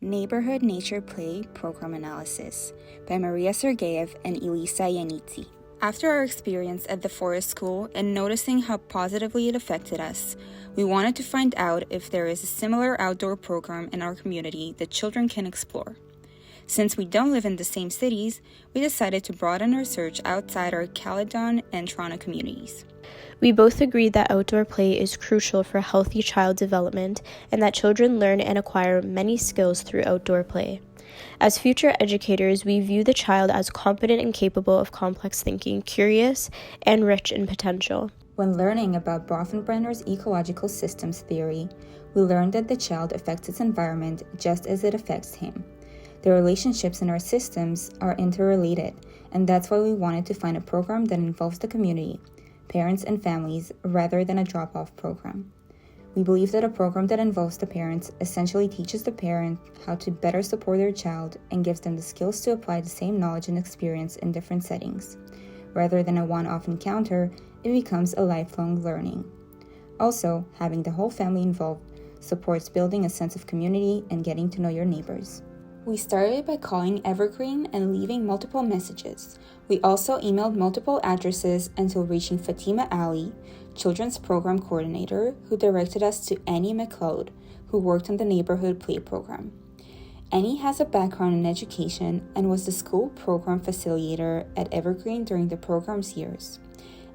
Neighborhood Nature Play Program Analysis by Maria Sergeyev and Elisa Iannizzi. After our experience at the forest school and noticing how positively it affected us, we wanted to find out if there is a similar outdoor program in our community that children can explore. Since we don't live in the same cities, we decided to broaden our search outside our Caledon and Toronto communities. We both agreed that outdoor play is crucial for healthy child development and that children learn and acquire many skills through outdoor play. As future educators, we view the child as competent and capable of complex thinking, curious, and rich in potential. When learning about Bronfenbrenner's ecological systems theory, we learned that the child affects its environment just as it affects him. The relationships in our systems are interrelated, and that's why we wanted to find a program that involves the community, parents and families, rather than a drop-off program. We believe that a program that involves the parents essentially teaches the parent how to better support their child and gives them the skills to apply the same knowledge and experience in different settings. Rather than a one-off encounter, it becomes a lifelong learning. Also, having the whole family involved supports building a sense of community and getting to know your neighbors. We started by calling Evergreen and leaving multiple messages. We also emailed multiple addresses until reaching Fatima Ali, Children's Program Coordinator, who directed us to Annie MacLeod, who worked on the Neighborhood Play Program. Annie has a background in education and was the school program facilitator at Evergreen during the program's years.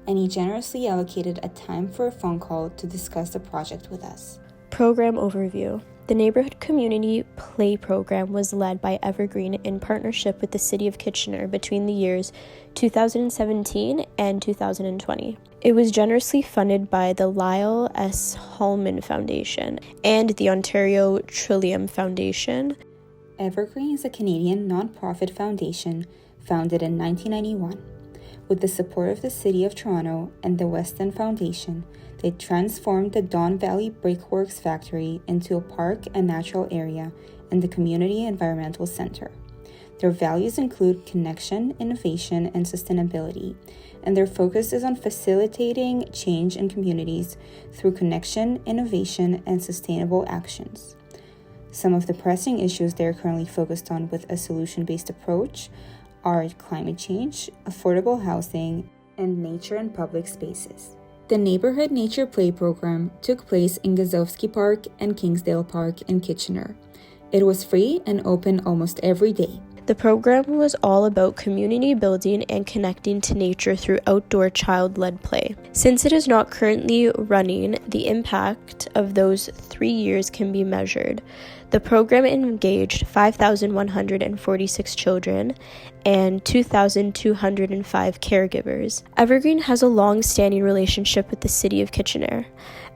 Annie generously allocated a time for a phone call to discuss the project with us. Program overview. The Neighborhood Community Play Program was led by Evergreen in partnership with the City of Kitchener between the years 2017 and 2020. It was generously funded by the Lyle S. Hallman Foundation and the Ontario Trillium Foundation. Evergreen is a Canadian nonprofit foundation founded in 1991. With the support of the City of Toronto and the West End Foundation, they transformed the Don Valley Brickworks factory into a park and natural area and the Community Environmental Center. Their values include connection, innovation, and sustainability, and their focus is on facilitating change in communities through connection, innovation, and sustainable actions. Some of the pressing issues they are currently focused on with a solution-based approach are climate change, affordable housing, and nature and public spaces. The Neighborhood Nature Play Program took place in Gazowski Park and Kingsdale Park in Kitchener. It was free and open almost every day. The program was all about community building and connecting to nature through outdoor child-led play. Since it is not currently running, the impact of those 3 years can be measured. The program engaged 5,146 children and 2,205 caregivers. Evergreen has a long-standing relationship with the City of Kitchener.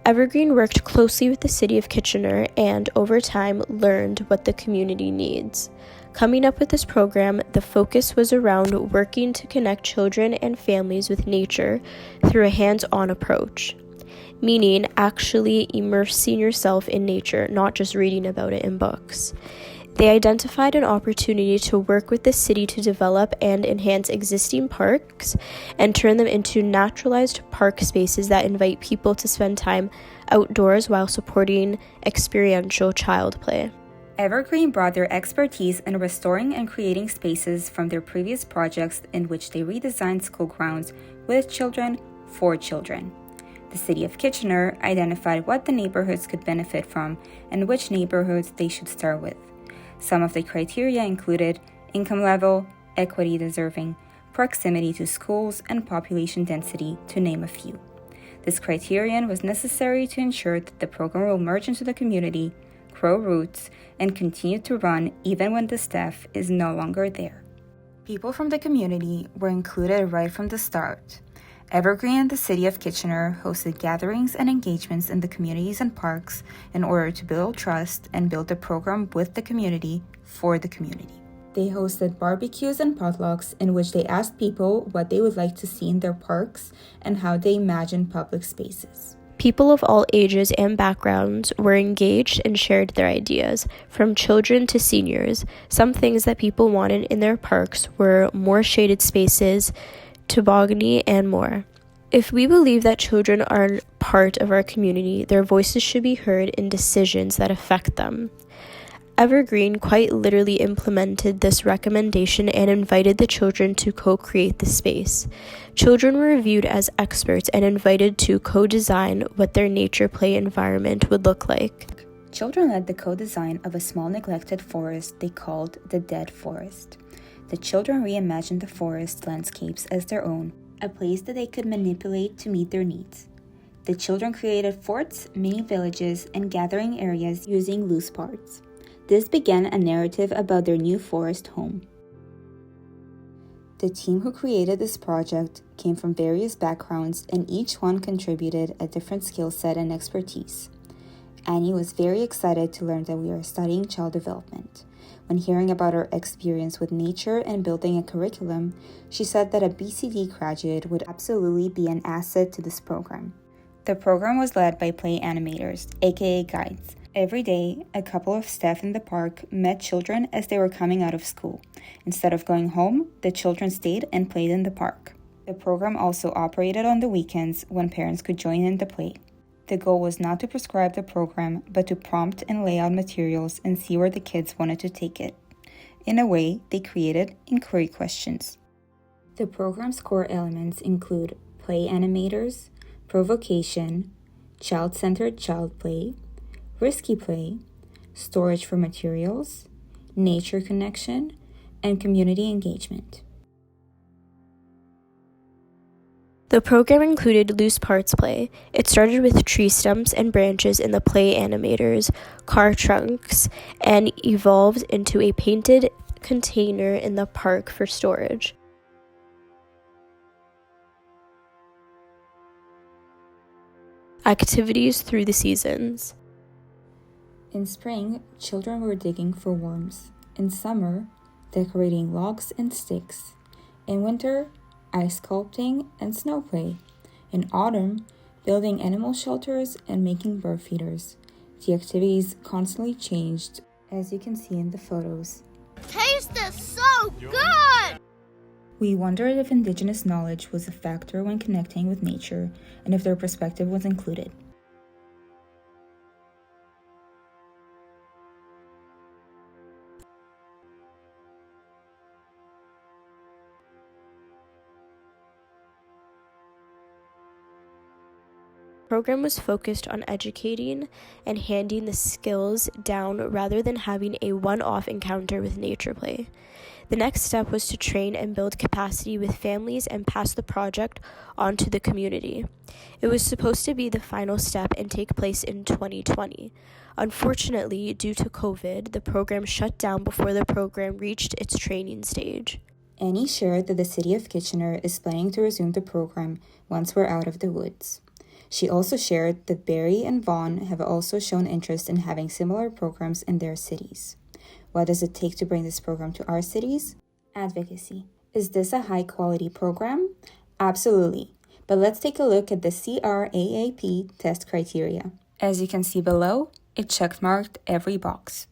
Evergreen worked closely with the City of Kitchener and, over time, learned what the community needs. Coming up with this program, the focus was around working to connect children and families with nature through a hands-on approach, meaning actually immersing yourself in nature, not just reading about it in books. They identified an opportunity to work with the city to develop and enhance existing parks and turn them into naturalized park spaces that invite people to spend time outdoors while supporting experiential child play. Evergreen brought their expertise in restoring and creating spaces from their previous projects in which they redesigned school grounds with children for children. The City of Kitchener identified what the neighborhoods could benefit from and which neighborhoods they should start with. Some of the criteria included income level, equity deserving, proximity to schools, and population density, to name a few. This criterion was necessary to ensure that the program will merge into the community, grow roots, and continue to run even when the staff is no longer there. People from the community were included right from the start. Evergreen and the City of Kitchener hosted gatherings and engagements in the communities and parks in order to build trust and build the program with the community for the community. They hosted barbecues and potlucks in which they asked people what they would like to see in their parks and how they imagine public spaces. People of all ages and backgrounds were engaged and shared their ideas, from children to seniors. Some things that people wanted in their parks were more shaded spaces, tobogganing, and more. If we believe that children are part of our community, their voices should be heard in decisions that affect them. Evergreen quite literally implemented this recommendation and invited the children to co-create the space. Children were viewed as experts and invited to co-design what their nature play environment would look like. Children led the co-design of a small neglected forest they called the Dead Forest. The children reimagined the forest landscapes as their own, a place that they could manipulate to meet their needs. The children created forts, mini villages, and gathering areas using loose parts. This began a narrative about their new forest home. The team who created this project came from various backgrounds, and each one contributed a different skill set and expertise. Annie was very excited to learn that we are studying child development. When hearing about her experience with nature and building a curriculum, she said that a BCD graduate would absolutely be an asset to this program. The program was led by play animators, aka guides. Every day, a couple of staff in the park met children as they were coming out of school. Instead of going home, the children stayed and played in the park. The program also operated on the weekends when parents could join in the play. The goal was not to prescribe the program, but to prompt and lay out materials and see where the kids wanted to take it. In a way, they created inquiry questions. The program's core elements include play animators, provocation, child-centered child play, risky play, storage for materials, nature connection, and community engagement. The program included loose parts play. It started with tree stumps and branches in the play animators, car trunks, and evolved into a painted container in the park for storage. Activities through the seasons. In spring, children were digging for worms. In summer, decorating logs and sticks. In winter, ice sculpting and snow play. In autumn, building animal shelters and making bird feeders. The activities constantly changed, as you can see in the photos. Taste is so good! We wondered if Indigenous knowledge was a factor when connecting with nature and if their perspective was included. The program was focused on educating and handing the skills down rather than having a one-off encounter with nature play. The next step was to train and build capacity with families and pass the project on to the community. It was supposed to be the final step and take place in 2020. Unfortunately, due to COVID, the program shut down before the program reached its training stage. Annie shared that the City of Kitchener is planning to resume the program once we're out of the woods. She also shared that Barrie and Vaughan have also shown interest in having similar programs in their cities. What does it take to bring this program to our cities? Advocacy. Is this a high-quality program? Absolutely. But let's take a look at the CRAAP test criteria. As you can see below, it checkmarked every box.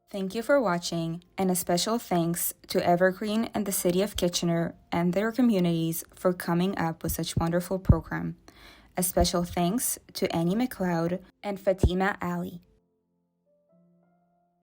Thank you for watching, and a special thanks to Evergreen and the City of Kitchener and their communities for coming up with such wonderful program. A special thanks to Annie MacLeod and Fatima Ali.